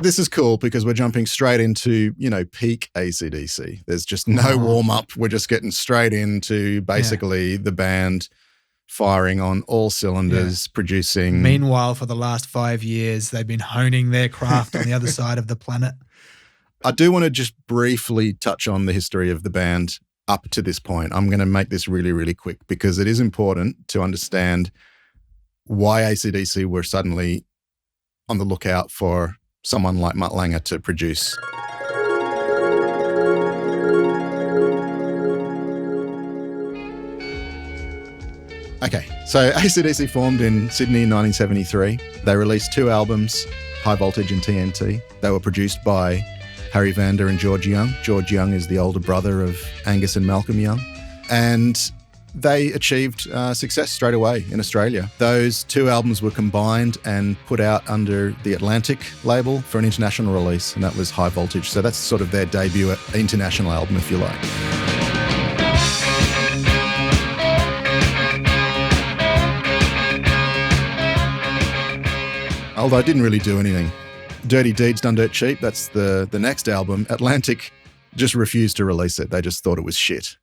this is cool because we're jumping straight into, peak AC/DC. There's just no warm-up. We're just getting straight into basically the band firing on all cylinders, producing. Meanwhile, for the last 5 years, they've been honing their craft on the other side of the planet. I do want to just briefly touch on the history of the band up to this point. I'm going to make this really, really quick because it is important to understand why AC/DC were suddenly on the lookout for someone like Mutt Lange to produce. Okay, so AC/DC formed in Sydney in 1973. They released 2 albums, High Voltage and TNT. They were produced by Harry Vander and George Young. George Young is the older brother of Angus and Malcolm Young. And they achieved success straight away in Australia. Those 2 albums were combined and put out under the Atlantic label for an international release, and that was High Voltage. So that's sort of their debut international album, if you like. Although it didn't really do anything. Dirty Deeds Done Dirt Cheap, that's the next album. Atlantic just refused to release it. They just thought it was shit.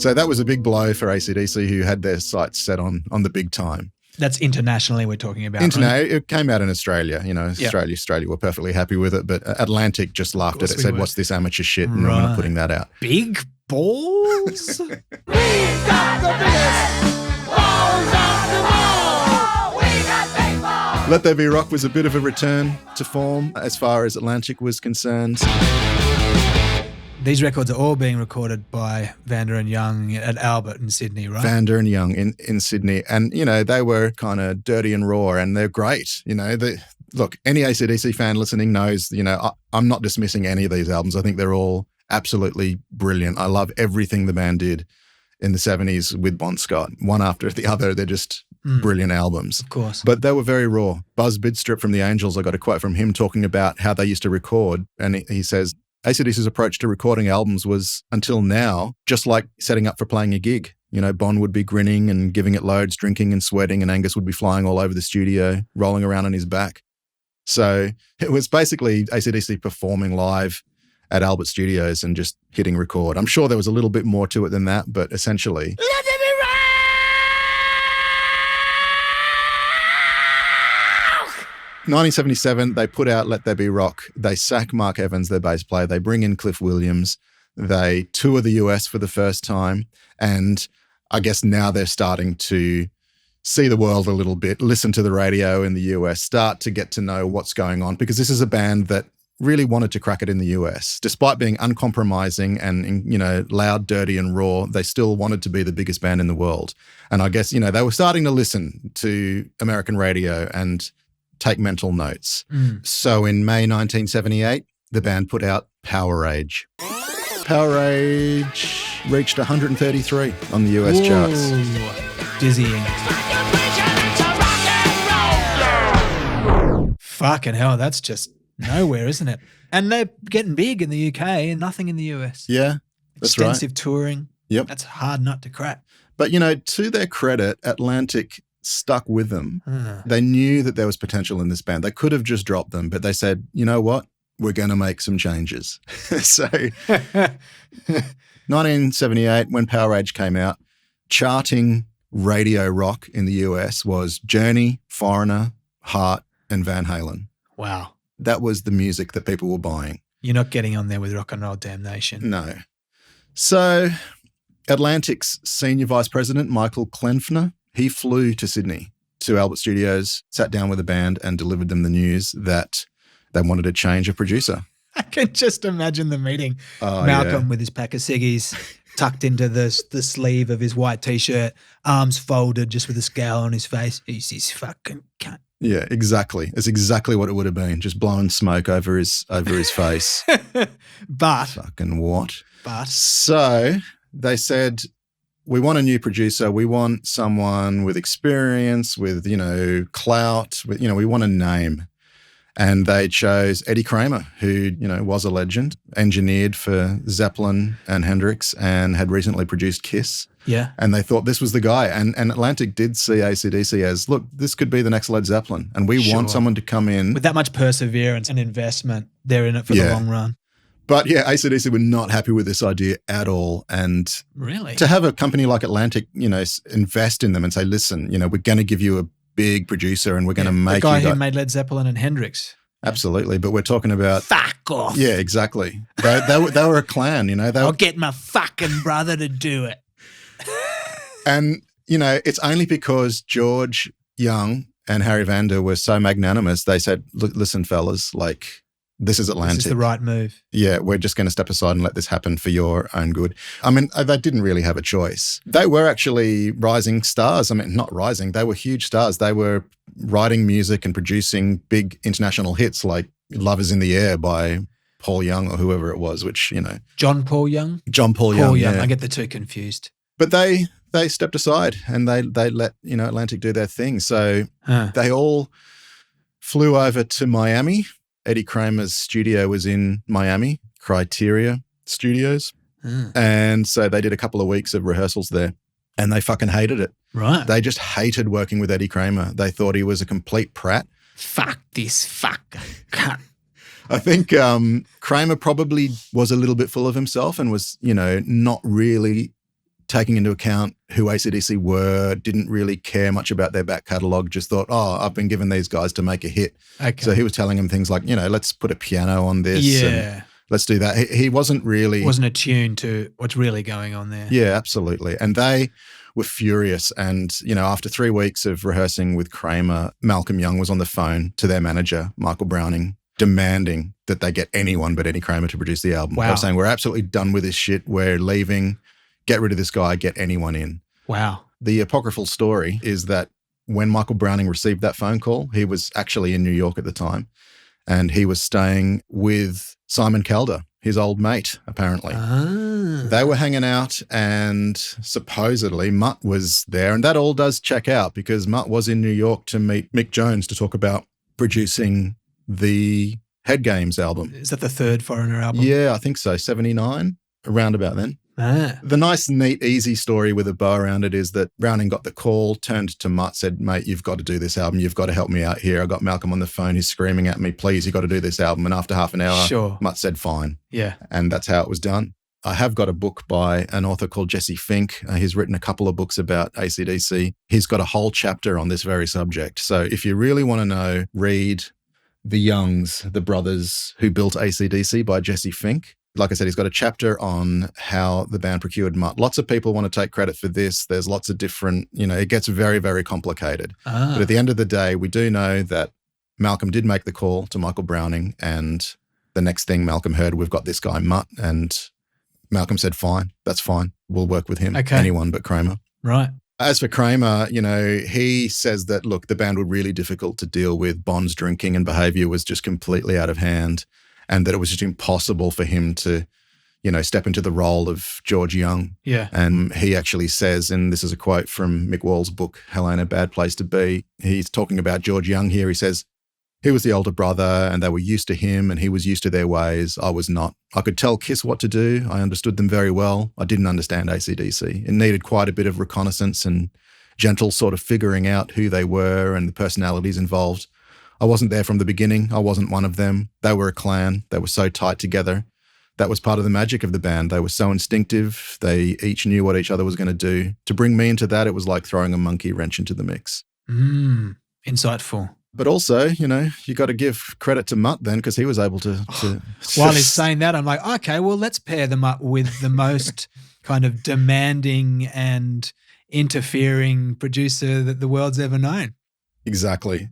So that was a big blow for AC/DC, who had their sights set on the big time. That's internationally we're talking about, right? It came out in Australia. Australia were perfectly happy with it, but Atlantic just laughed at it, said, what's this amateur shit, and we're not putting that out. Big balls? We've got the biggest balls of them all. We got big balls. Let There Be Rock was a bit of a return to form as far as Atlantic was concerned. These records are all being recorded by Vander and Young at Albert in Sydney, right? Vander and Young in Sydney. And, they were kind of dirty and raw, and they're great. Look, any AC/DC fan listening knows, I'm not dismissing any of these albums. I think they're all absolutely brilliant. I love everything the band did in the 70s with Bon Scott. One after the other, they're just brilliant albums. Of course. But they were very raw. Buzz Bidstrup from the Angels, I got a quote from him talking about how they used to record. And he says, AC/DC's approach to recording albums was, until now, just like setting up for playing a gig. Bon would be grinning and giving it loads, drinking and sweating, and Angus would be flying all over the studio, rolling around on his back. So it was basically AC/DC performing live at Albert Studios and just hitting record. I'm sure there was a little bit more to it than that, but essentially... Let there be rock! 1977, they put out Let There Be Rock. They sack Mark Evans, their bass player. They bring in Cliff Williams. They tour the US for the first time. And I guess now they're starting to see the world a little bit, listen to the radio in the US, start to get to know what's going on, because this is a band that really wanted to crack it in the US. Despite being uncompromising and, loud, dirty and raw, they still wanted to be the biggest band in the world. And I guess, they were starting to listen to American radio and take mental notes. So in May 1978, the band put out Power Age. Power Age reached 133 on the US charts. Dizzying. Fucking hell, that's just nowhere, isn't it? And they're getting big in the UK and nothing in the US. Yeah, that's right. Extensive touring. Yep. That's a hard nut to crack. But, to their credit, Atlantic stuck with them. They knew that there was potential in this band. They could have just dropped them, but they said, you know what? We're going to make some changes. So 1978, when Power Age came out, charting radio rock in the US was Journey, Foreigner, Heart, and Van Halen. Wow. That was the music that people were buying. You're not getting on there with Rock and Roll Damnation. No. So Atlantic's senior vice president, Michael Klenfner, he flew to Sydney to Albert Studios, sat down with the band and delivered them the news that they wanted to change a producer. I can just imagine the meeting. Oh, Malcolm with his pack of ciggies tucked into the sleeve of his white T-shirt, arms folded, just with a scowl on his face. He's this fucking cunt. Yeah, exactly. It's exactly what it would have been, just blowing smoke over his face. But. Fucking what? But. So they said, we want a new producer. We want someone with experience, with, clout, we want a name. And they chose Eddie Kramer, who, was a legend, engineered for Zeppelin and Hendrix and had recently produced Kiss. Yeah. And they thought this was the guy. And Atlantic did see AC/DC as, look, this could be the next Led Zeppelin. And we want someone to come in. With that much perseverance and investment, they're in it for the long run. But yeah, AC/DC were not happy with this idea at all. And really, to have a company like Atlantic, invest in them and say, listen, we're going to give you a big producer and we're going to make the guy who made Led Zeppelin and Hendrix. Absolutely. But we're talking about... Fuck off. Yeah, exactly. They were a clan, I'll get my fucking brother to do it. And, it's only because George Young and Harry Vander were so magnanimous, they said, look, listen, fellas, this is Atlantic. This is the right move. Yeah, we're just going to step aside and let this happen for your own good. I mean, they didn't really have a choice. They were actually rising stars. I mean, not rising. They were huge stars. They were writing music and producing big international hits like Love Is in the Air by Paul Young or whoever it was, which, John Paul Young? John Paul Young, yeah. I get the two confused. But they stepped aside and they let, Atlantic do their thing. So they all flew over to Miami. Eddie Kramer's studio was in Miami, Criteria Studios. And so they did a couple of weeks of rehearsals there and they fucking hated it. Right. They just hated working with Eddie Kramer. They thought he was a complete prat. Fuck this fucker. I think Kramer probably was a little bit full of himself and was, not really taking into account who AC/DC were, didn't really care much about their back catalogue, just thought, I've been given these guys to make a hit. Okay. So he was telling them things like, let's put a piano on this and let's do that. He wasn't attuned to what's really going on there. Yeah, absolutely. And they were furious. And, after 3 weeks of rehearsing with Kramer, Malcolm Young was on the phone to their manager, Michael Browning, demanding that they get anyone but Eddie Kramer to produce the album. Wow. They were saying, we're absolutely done with this shit. We're leaving. Get rid of this guy, get anyone in. Wow. The apocryphal story is that when Michael Browning received that phone call, he was actually in New York at the time, and he was staying with Simon Calder, his old mate, apparently. They were hanging out, and supposedly Mutt was there, and that all does check out because Mutt was in New York to meet Mick Jones to talk about producing the Head Games album. Is that the third Foreigner album? Yeah, I think so, 79, around about then. The nice, neat, easy story with a bow around it is that Browning got the call, turned to Mutt, said, mate, you've got to do this album. You've got to help me out here. I got Malcolm on the phone. He's screaming at me, please, you've got to do this album. And after half an hour, Mutt said, fine. Yeah. And that's how it was done. I have got a book by an author called Jesse Fink. He's written a couple of books about AC/DC. He's got a whole chapter on this very subject. So if you really want to know, read The Youngs, the brothers who built AC/DC by Jesse Fink. Like I said, he's got a chapter on how the band procured Mutt. Lots of people want to take credit for this. There's lots of different, it gets very, very complicated. But at the end of the day, we do know that Malcolm did make the call to Michael Browning, and the next thing Malcolm heard, we've got this guy Mutt, and Malcolm said, fine, that's fine. We'll work with him. Okay. Anyone but Kramer. Right. As for Kramer, he says that, look, the band were really difficult to deal with. Bond's drinking and behavior was just completely out of hand. And that it was just impossible for him to, step into the role of George Young. Yeah. And he actually says, and this is a quote from Mick Wall's book, Hell Ain't a Bad Place to Be. He's talking about George Young here. He says, he was the older brother and they were used to him and he was used to their ways. I was not. I could tell Kiss what to do. I understood them very well. I didn't understand AC/DC. It needed quite a bit of reconnaissance and gentle sort of figuring out who they were and the personalities involved. I wasn't there from the beginning. I wasn't one of them. They were a clan. They were so tight together. That was part of the magic of the band. They were so instinctive. They each knew what each other was going to do. To bring me into that, it was like throwing a monkey wrench into the mix. Insightful. But also, you got to give credit to Mutt then because he was able to While he's saying that, I'm like, okay, well, let's pair them up with the most kind of demanding and interfering producer that the world's ever known. Exactly.